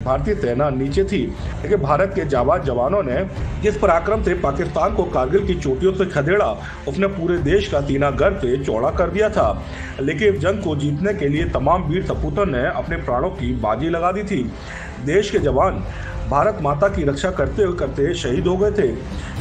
भारतीय सेना नीचे थी, लेकिन भारत के जाबाज जवानों ने जिस पराक्रम से पाकिस्तान को कारगिल की चोटियों से खदेड़ा, उसने पूरे देश का सीना गर्व से चौड़ा कर दिया था। लेकिन इस जंग को जीतने के लिए तमाम वीर सपूतों ने अपने प्राणों की बाजी लगा दी थी। देश के जवान भारत माता की रक्षा करते करते शहीद हो गए थे।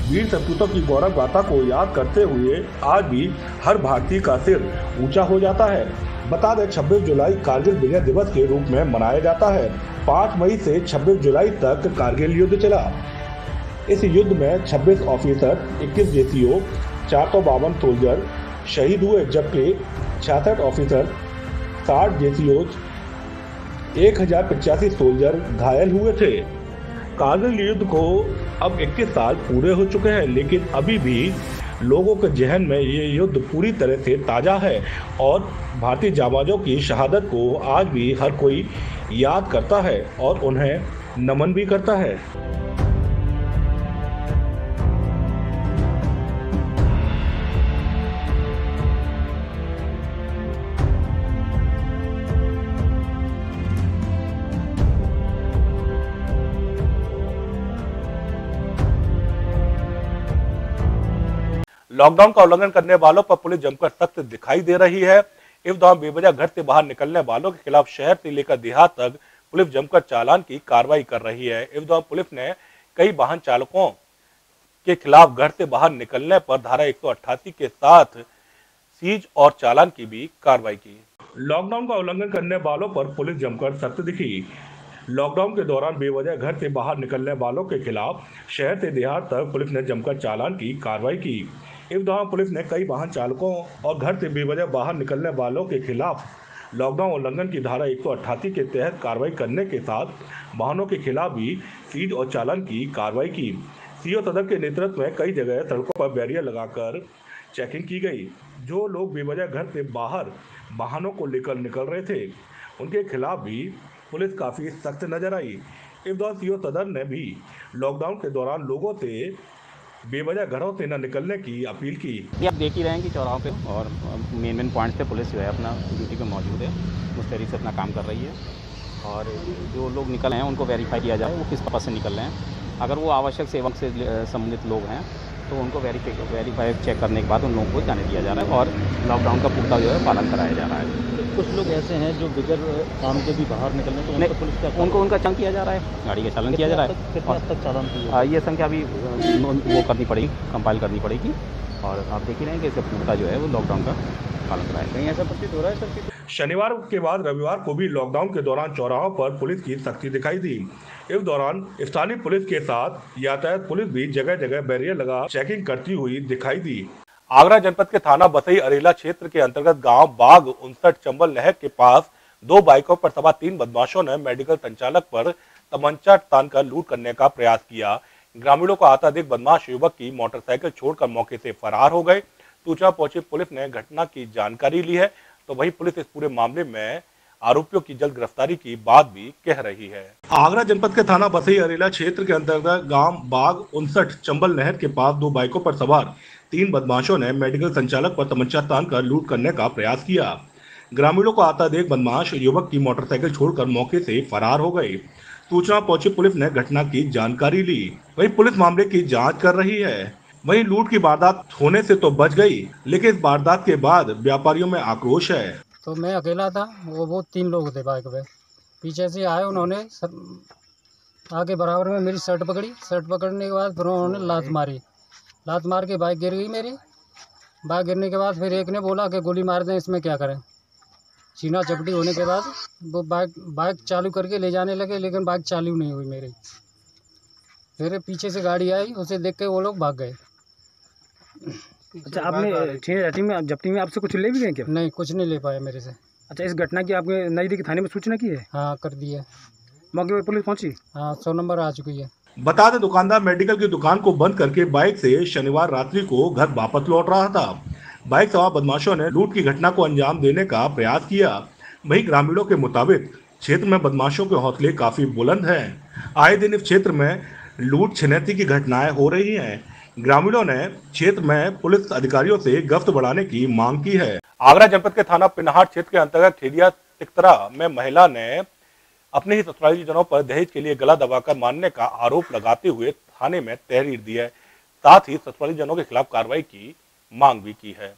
वीर सपूतों की गौरव गाथा को याद करते हुए आज भी हर भारतीय का सिर ऊंचा हो जाता है। बता दें 26 जुलाई कारगिल विजय दिवस के रूप में मनाया जाता है। 5 मई से 26 जुलाई तक कारगिल युद्ध चला। इस युद्ध में 26 ऑफिसर, 21 जेसीओ, 452 सोल्जर शहीद हुए, जबकि 66 ऑफिसर, 60 जेसीओ, 1085 सोल्जर घायल हुए थे। कारगिल युद्ध को अब 21 साल पूरे हो चुके हैं, लेकिन अभी भी लोगों के जहन में ये युद्ध पूरी तरह से ताज़ा है और भारतीय जाबाजों की शहादत को आज भी हर कोई याद करता है और उन्हें नमन भी करता है। लॉकडाउन का उल्लंघन करने वालों पर पुलिस जमकर सख्त दिखाई दे रही है। इस दौरान बेवजह घर से बाहर निकलने वालों के खिलाफ शहर से लेकर देहात तक पुलिस जमकर चालान की कार्रवाई कर रही है। इस दौरान पुलिस ने कई वाहन चालकों के खिलाफ घर से बाहर निकलने पर धारा 188 के साथ सीज और चालान की भी कार्रवाई की। लॉकडाउन का उल्लंघन करने वालों पर पुलिस जमकर सख्त दिखी। लॉकडाउन के दौरान बेवजह घर से बाहर निकलने वालों के खिलाफ शहर से देहात तक पुलिस ने जमकर चालान की कार्रवाई की। इस दौरान पुलिस ने कई वाहन चालकों और घर से बेवजह बाहर निकलने वालों के खिलाफ लॉकडाउन उल्लंघन की धारा 188 के तहत कार्रवाई करने के साथ वाहनों के खिलाफ भी सीज और चालान की कार्रवाई की। सीओ सदर के नेतृत्व में कई जगह सड़कों पर बैरियर लगाकर चेकिंग की गई। जो लोग बेवजह घर से बाहर वाहनों को लेकर निकल रहे थे, उनके खिलाफ भी पुलिस काफ़ी सख्त नजर आई। इस दौरान सीओ सदर ने भी लॉकडाउन के दौरान लोगों से बेवजह घरों से न निकलने की अपील की। ये आप देख ही रहे हैं कि चौराहों पे और मेन पॉइंट्स पे पुलिस जो है अपना ड्यूटी पे मौजूद है, मुस्तैदी से अपना काम कर रही है और जो लोग निकल रहे हैं उनको वेरीफाई किया जाए वो किस पर्पज से निकल रहे हैं। अगर वो आवश्यक सेवा से संबंधित लोग हैं तो उनको वेरीफाई चेक करने के बाद उन लोगों को जाने दिया जा रहा है और लॉकडाउन का पूरा जो है पालन कराया जा रहा है। कुछ लोग ऐसे हैं जो बगैर काम के भी बाहर निकलने तो उनको पुलिस का उनको उनका चालान किया जा रहा है, गाड़ी का चालान किया जा रहा है। कितना हद तक चालान किया? ये संख्या अभी वो करनी पड़ेगी, कंपाइल करनी पड़ेगी और आप देख ही रहे हैं कि इसका पूरा जो है वो लॉकडाउन का पालन कराया। कहीं ऐसा प्रतीत हो रहा है सर? शनिवार के बाद रविवार को भी लॉकडाउन के दौरान चौराहों पर पुलिस की सख्ती दिखाई दी। इस दौरान स्थानीय पुलिस के साथ यातायात पुलिस भी जगह जगह बैरियर लगा चेकिंग करती हुई दिखाई दी। आगरा जनपद के थाना बसई अरेला क्षेत्र के अंतर्गत गांव बाग 59 चंबल नहर के पास 2 बाइकों पर सवार 3 बदमाशों ने मेडिकल संचालक पर तमंचा तानकर लूट करने का प्रयास किया। ग्रामीणों को आता देख बदमाश युवक की मोटरसाइकिल छोड़कर मौके से फरार हो गए। सूचना पहुंची पुलिस ने घटना की जानकारी ली है, तो वही पुलिस इस पूरे मामले में आरोपियों की जल्द गिरफ्तारी की बात भी कह रही है। आगरा जनपद के थाना बसई अरेला क्षेत्र के अंतर्गत गांव बाग 59 चंबल नहर के पास 2 बाइकों पर सवार 3 बदमाशों ने मेडिकल संचालक पर तमंचा तानकर लूट करने का प्रयास किया। ग्रामीणों को आता देख बदमाश युवक की मोटरसाइकिल छोड़कर मौके से फरार हो गए। सूचना पहुंची पुलिस ने घटना की जानकारी ली। वहीं पुलिस मामले की जांच कर रही है। वहीं लूट की वारदात होने से तो बच गई, लेकिन इस वारदात के बाद व्यापारियों में आक्रोश है। तो मैं अकेला था, वो 3 लोग थे बाइक पे। पीछे से आए, उन्होंने आगे बराबर में मेरी शर्ट पकड़ी। शर्ट पकड़ने के बाद फिर उन्होंने लात मारी। लात मार के बाइक गिर गई मेरी। बाइक गिरने के बाद फिर एक ने बोला कि गोली मार दें, इसमें क्या करें। छीना झपटी होने के बाद वो बाइक चालू करके ले जाने लगे, लेकिन बाइक चालू नहीं हुई मेरी। फिर पीछे से गाड़ी आई, उसे देख के वो लोग भाग गए। अच्छा, आपने जब्ती में आपसे कुछ ले भी गए क्या? नहीं, कुछ नहीं ले पाया मेरे से। अच्छा, इस घटना की आपने नजदीकी थाने में सूचना की है? हाँ, कर दी है। मौके पर पुलिस पहुंची? हाँ, 100 नंबर आ चुकी है। बता दें दुकानदार मेडिकल की दुकान को बंद करके बाइक से शनिवार रात्रि को घर वापस लौट रहा था। बाइक सवार बदमाशों ने लूट की घटना को अंजाम देने का प्रयास किया। वहीं ग्रामीणों के मुताबिक क्षेत्र में बदमाशों के हौसले काफी बुलंद हैं। आए दिन इस क्षेत्र में लूट छिनैती की घटनाएं हो रही हैं। ग्रामीणों ने क्षेत्र में पुलिस अधिकारियों से गश्त बढ़ाने की मांग की है। आगरा जनपद के थाना पिनाहाट क्षेत्र के अंतर्गत ठेरिया तिकतरा में महिला ने अपने ही ससुराली जनों पर दहेज के लिए गला दबाकर मारने का आरोप लगाते हुए थाने में तहरीर दी है। साथ ही ससुराली जनों के खिलाफ कार्रवाई की मांग भी की है।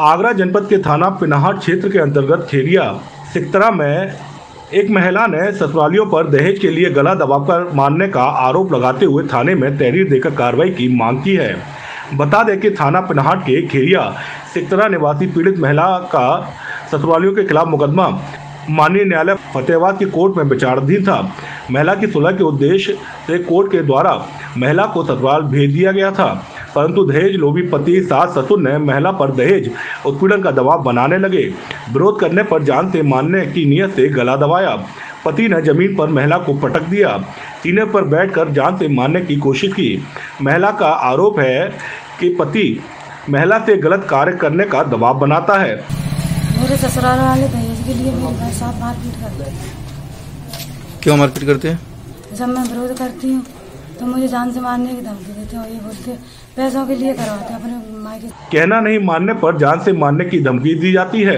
आगरा जनपद के थाना पिनाहट क्षेत्र के अंतर्गत खेरिया सिकतरा में एक महिला ने ससुरालियों पर दहेज के लिए गला दबाकर मारने का आरोप लगाते हुए थाने में तहरीर देकर कार्रवाई की मांग की है। बता दें कि थाना पिनाहट के खेरिया सिकतरा निवासी पीड़ित महिला का ससुरालियों के खिलाफ मुकदमा माननीय न्यायालय फतेहाबाद की कोर्ट में विचाराधीन था। महिला की सुलह के उद्देश्य से कोर्ट के द्वारा महिला को ससुराल भेज दिया गया था, परंतु दहेज लोभी पति सास ससुर ने महिला पर दहेज उत्पीड़न का दबाव बनाने लगे। विरोध करने पर जान से मारने की नीयत से गला दबाया। पति ने जमीन पर महिला को पटक दिया, सीने पर बैठकर जान से मारने की कोशिश की। महिला का आरोप है कि पति महिला से गलत कार्य करने का दबाव बनाता है। मेरे ससुराल वाले दहेज के लिए मेरे साथ मारपीट करते हैं। क्यों मारपीट करते हैं? जब मैं विरोध करती हूँ तो मुझे जान से मारने की धमकी देते हैं और ये बोलते पैसों के लिए करवाते हैं अपने माई के। कहना नहीं मानने पर जान से मारने की धमकी दी जाती है।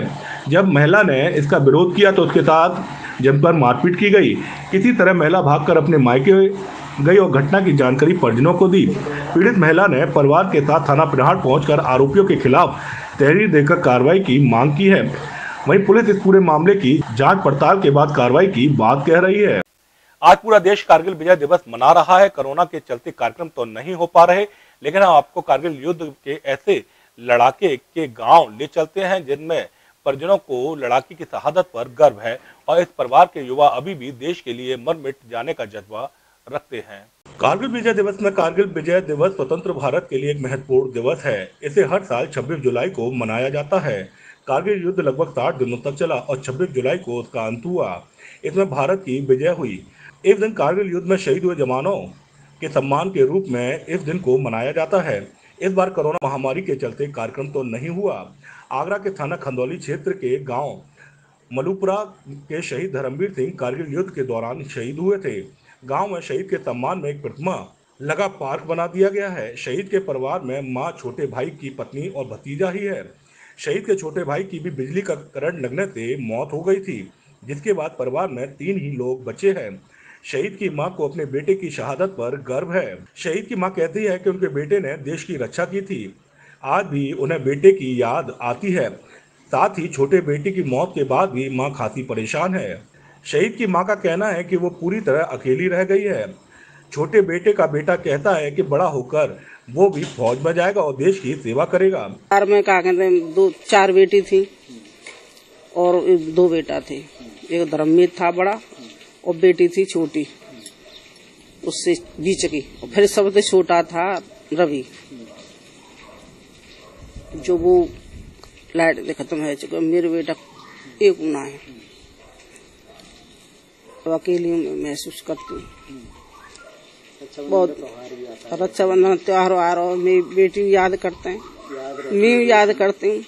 जब महिला ने इसका विरोध किया तो उसके साथ जमकर मारपीट की गई। किसी तरह महिला भागकर अपने मायके गई और घटना की जानकारी परिजनों को दी। पीड़ित महिला ने परिवार के साथ थाना पिनाहट पहुंचकर आरोपियों के खिलाफ तहरीर देकर कार्रवाई की मांग की है। वहीं पुलिस इस पूरे मामले की जांच पड़ताल के बाद कार्रवाई की बात कह रही है। आज पूरा देश कारगिल विजय दिवस मना रहा है। कोरोना के चलते कार्यक्रम तो नहीं हो पा रहे, लेकिन हम आपको कारगिल युद्ध के ऐसे लड़ाके के गांव ले चलते हैं जिनमें परिजनों को लड़ाके की शहादत पर गर्व है और इस परिवार के युवा अभी भी देश के लिए मर मिट जाने का जज्बा रखते हैं। कारगिल विजय दिवस में कारगिल विजय दिवस स्वतंत्र भारत के लिए एक महत्वपूर्ण दिवस है। इसे हर साल 26 जुलाई को मनाया जाता है। कारगिल युद्ध लगभग 60 दिनों तक चला और 26 जुलाई को उसका अंत हुआ। इसमें भारत की विजय हुई। इस दिन कारगिल युद्ध में शहीद हुए जवानों के सम्मान के रूप में इस दिन को मनाया जाता है। इस बार कोरोना महामारी के चलते कार्यक्रम तो नहीं हुआ। आगरा के थाना खंदौली क्षेत्र के गांव मलूपुरा के शहीद धर्मवीर सिंह कारगिल युद्ध के दौरान शहीद हुए थे। गांव में शहीद के सम्मान में एक प्रतिमा लगा पार्क बना दिया गया है। शहीद के परिवार में मां, छोटे भाई की पत्नी और भतीजा ही है। शहीद के छोटे भाई की भी बिजली का करंट लगने से मौत हो गई थी, जिसके बाद परिवार में 3 ही लोग बचे हैं। शहीद की मां को अपने बेटे की शहादत पर गर्व है। शहीद की मां कहती है कि उनके बेटे ने देश की रक्षा की थी। आज भी उन्हें बेटे की याद आती है। साथ ही छोटे बेटे की मौत के बाद भी मां खासी परेशान है। शहीद की मां का कहना है कि वो पूरी तरह अकेली रह गई है। छोटे बेटे का बेटा कहता है कि बड़ा होकर वो भी फौज में जाएगा और देश की सेवा करेगा। में क्या कहते हैं 4 बेटी थी और 2 बेटा थे। एक धर्मवीर था बड़ा और बेटी थी छोटी, उससे बीच की, और फिर सबसे छोटा था रवि, जो वो लाइट खत्म है चुका। मेरे बेटा एक गुना है, तो अकेली महसूस करती हूँ। बहुत रक्षाबंधन त्योहार आ रहा, मेरी बेटी याद करते हैं, मैं याद करती हूँ।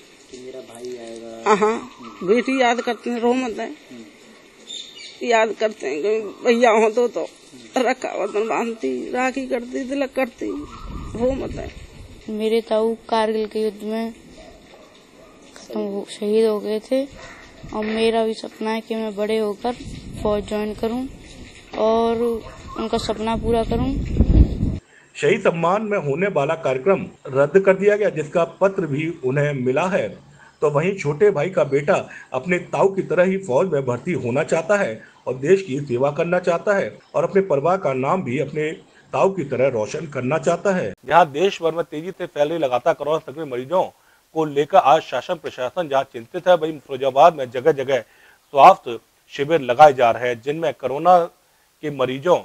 हाँ, बेटी याद करते हैं, रो मत है, याद करते हैं कि भैया हो तो रक्षाबंधन बांधती, राखी करती, तिलक करती, रो मत है। मेरे ताऊ कारगिल के युद्ध में शहीद हो गए थे और मेरा भी सपना है कि मैं बड़े होकर फौज ज्वाइन करूं और उनका सपना पूरा करूं। शहीद सम्मान में होने वाला कार्यक्रम रद्द कर दिया गया, जिसका पत्र भी उन्हें मिला है। तो वहीं छोटे भाई का बेटा अपने ताऊ की तरह ही फौज में भर्ती होना चाहता है और देश की सेवा करना चाहता है और अपने परिवार का नाम भी अपने ताऊ की तरह रोशन करना चाहता है। जहां देश भर में तेजी से फैल रही लगातार कोरोना संक्रमित मरीजों को लेकर आज शासन प्रशासन जहां चिंतित है, वहीं फिरोजाबाद में जगह जगह स्वास्थ्य शिविर लगाए जा रहे हैं जिनमें कोरोना के मरीजों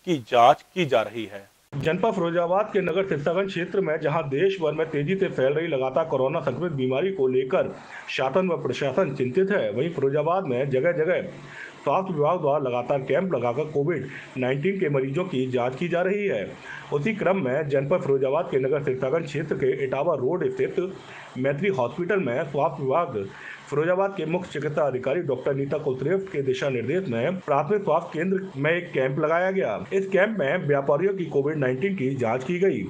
की जांच की जा रही है। जनपद फिरोजाबाद के नगर सिरसागंज क्षेत्र में जहां देश भर में तेजी से फैल रही लगातार कोरोना संक्रमित बीमारी को लेकर शासन व प्रशासन चिंतित है, वहीं फिरोजाबाद में जगह जगह स्वास्थ्य विभाग द्वारा लगातार कैंप लगाकर कोविड-19 के मरीजों की जांच की जा रही है। उसी क्रम में जनपद फिरोजाबाद के नगर सिरसागंज क्षेत्र के इटावा रोड स्थित मैत्री हॉस्पिटल में स्वास्थ्य विभाग फिरोजाबाद के मुख्य चिकित्सा अधिकारी डॉक्टर नीता कुलश्रेष्ठ के दिशा निर्देश में प्राथमिक स्वास्थ्य केंद्र में एक कैंप लगाया गया। इस कैंप में व्यापारियों की कोविड-19 की जांच की गई,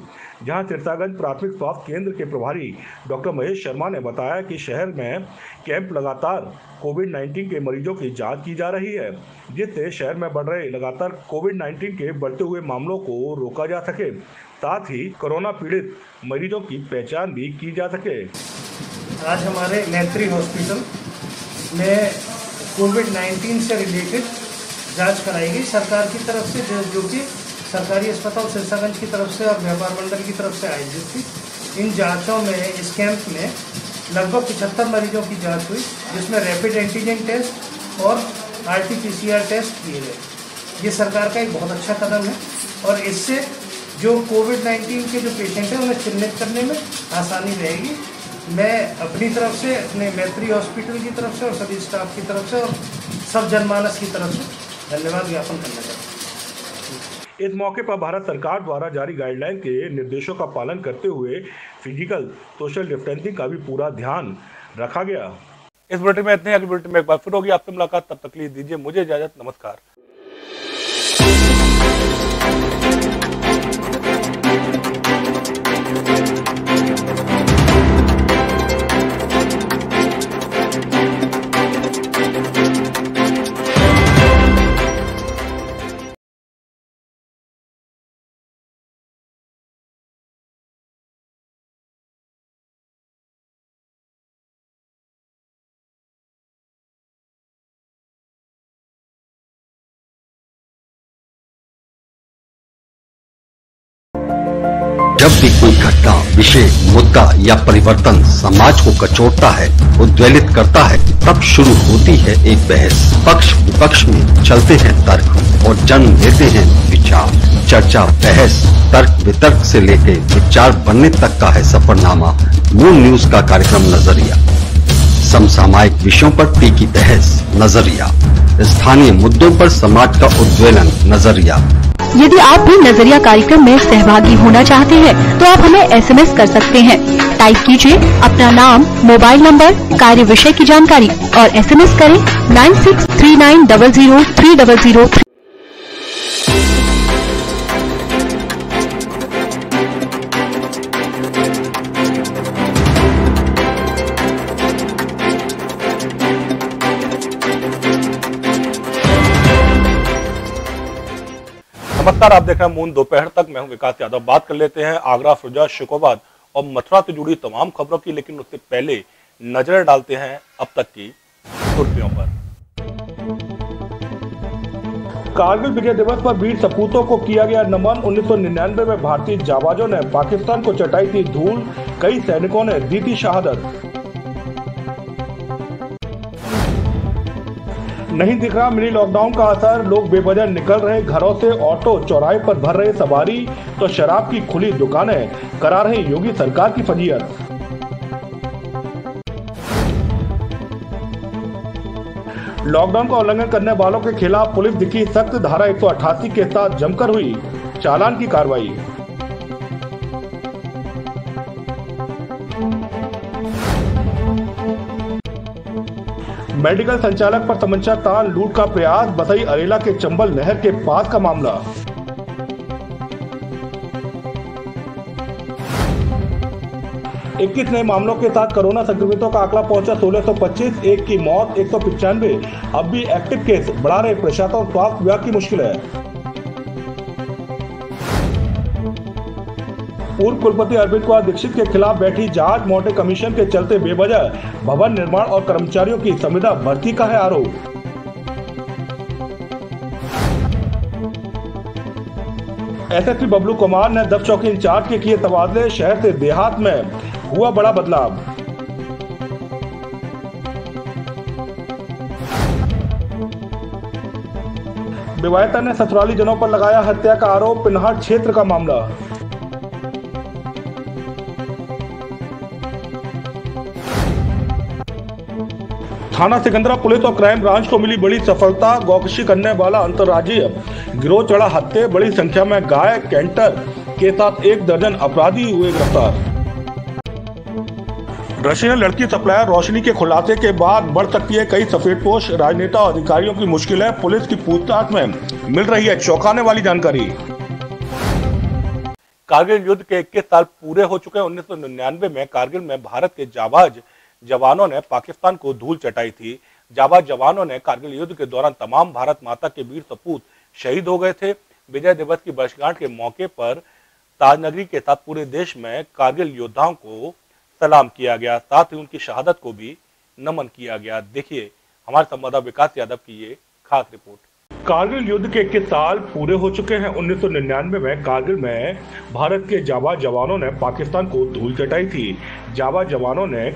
जहां सिरसागंज प्राथमिक स्वास्थ्य केंद्र के प्रभारी डॉक्टर महेश शर्मा ने बताया कि शहर में कैंप लगातार कोविड-19 के मरीजों की जांच की जा रही है, जिससे शहर में बढ़ रहे लगातार कोविड-19 के बढ़ते हुए मामलों को रोका जा सके, साथ ही कोरोना पीड़ित मरीजों की पहचान भी की जा सके। आज हमारे मैत्री हॉस्पिटल में कोविड-19 से रिलेटेड जांच कराई गई सरकार की तरफ से, जो कि सरकारी अस्पताल सिरसागंज की तरफ से और व्यापार मंडल की तरफ से आयोजित थी। इन जांचों में, इस कैंप में लगभग 75 मरीजों की जांच हुई, जिसमें रैपिड एंटीजन टेस्ट और RT-PCR टेस्ट किए गए। ये सरकार का एक बहुत अच्छा कदम है और इससे जो कोविड-19 के जो पेशेंट हैं उन्हें चिन्हित करने में आसानी रहेगी। मैं अपनी तरफ से, अपने मैत्री हॉस्पिटल की तरफ से और सभी स्टाफ की तरफ से और सब जनमानस की तरफ से धन्यवाद ज्ञापन करना चाहता हूँ। इस मौके पर भारत सरकार द्वारा जारी गाइडलाइन के निर्देशों का पालन करते हुए फिजिकल सोशल डिस्टेंसिंग का भी पूरा ध्यान रखा गया। इस बुलेटिन में इतने, अगले बुलेटिन में एक बार फिर होगी आपसे मुलाकात, तब तक के लिए दीजिए मुझे इजाजत। नमस्कार। जब भी कोई घटना, विषय, मुद्दा या परिवर्तन समाज को कचोटता है, उद्वेलित करता है, तब शुरू होती है एक बहस। पक्ष विपक्ष में चलते हैं तर्क और जन्म लेते हैं विचार। चर्चा, बहस, तर्क वितर्क से लेकर विचार बनने तक का है सफरनामा मून न्यूज का कार्यक्रम नजरिया। समसामयिक विषयों पर तीखी बहस, नजरिया। स्थानीय मुद्दों पर समाज का उद्वेलन, नजरिया। यदि आप भी नजरिया कार्यक्रम में सहभागी होना चाहते हैं तो आप हमें SMS कर सकते हैं। टाइप कीजिए अपना नाम, मोबाइल नंबर, कार्य विषय की जानकारी और SMS करें 9639003003। नमस्कार, आप देख रहे हैं मून दोपहर तक। मैं हूं विकास यादव। बात कर लेते हैं आगरा, फिरोजा, शिकोबाद और मथुरा से जुड़ी तमाम खबरों की, लेकिन उससे पहले नजर डालते हैं अब तक की सुर्खियों पर। कारगिल विजय दिवस पर वीर सपूतों को किया गया नमन। 1999 में भारतीय जाबाजों ने पाकिस्तान को चटाई थी धूल, कई सैनिकों ने दी थी शहादत। नहीं दिख रहा मिनी लॉकडाउन का असर, लोग बेवजह निकल रहे घरों से, ऑटो चौराहे पर भर रहे सवारी, तो शराब की खुली दुकानें करा रही योगी सरकार की फजीयत। लॉकडाउन का उल्लंघन करने वालों के खिलाफ पुलिस दिखी सख्त, धारा 188 के साथ जमकर हुई चालान की कार्रवाई। मेडिकल संचालक पर तमंचा तान, लूट का प्रयास, बसई अरेला के चंबल नहर के पास का मामला। इक्कीस नए मामलों के साथ कोरोना संक्रमितों का आंकड़ा पहुंचा 1625, एक की मौत, 195 अब भी एक्टिव केस, बढ़ा रहे प्रशासन और स्वास्थ्य विभाग की मुश्किल है। पूर्व कुलपति अरविंद कुमार दीक्षित के खिलाफ बैठी जांच, मोटे कमीशन के चलते बेवजह भवन निर्माण और कर्मचारियों की संविदा भर्ती का है आरोप। SSP बबलू कुमार ने 10 चौकी इंचार्ज के किए तबादले, शहर से देहात में हुआ बड़ा बदलाव। विवाहिता ने ससुराली जनों पर लगाया हत्या का आरोप, पिनहाट क्षेत्र का मामला। थाना सिकंदरा पुलिस और क्राइम ब्रांच को मिली बड़ी सफलता, गौकशी करने वाला अंतर्राज्यीय गिरोह चढ़ा हत्थे, बड़ी संख्या में गाय कैंटर के साथ 1 दर्जन अपराधी हुए गिरफ्तार। रशियन लड़की सप्लायर रोशनी के खुलासे के बाद बढ़ सकती है कई सफेदपोश राजनेता और अधिकारियों की मुश्किलें। पुलिस की पूछताछ में मिल रही है चौंकाने वाली जानकारी। कारगिल युद्ध के 21 साल पूरे हो चुके हैं। 1999 में कारगिल में भारत के जाबाज जवानों ने पाकिस्तान को धूल चटाई थी। जाबाज जवानों ने कारगिल युद्ध के दौरान तमाम भारत माता के वीर सपूत शहीद हो गए थे। विजय दिवस की वर्षगांठ के मौके पर ताजनगरी के साथ पूरे देश में कारगिल योद्धाओं को सलाम किया गया, साथ ही उनकी शहादत को भी नमन किया गया। देखिए हमारे संवाददाता विकास यादव की ये खास रिपोर्ट। कारगिल युद्ध के 21 साल पूरे हो चुके हैं। 1999 में कारगिल में भारत के जाबाज जवानों ने पाकिस्तान को धूल चटाई थी। जाबाज जवानों ने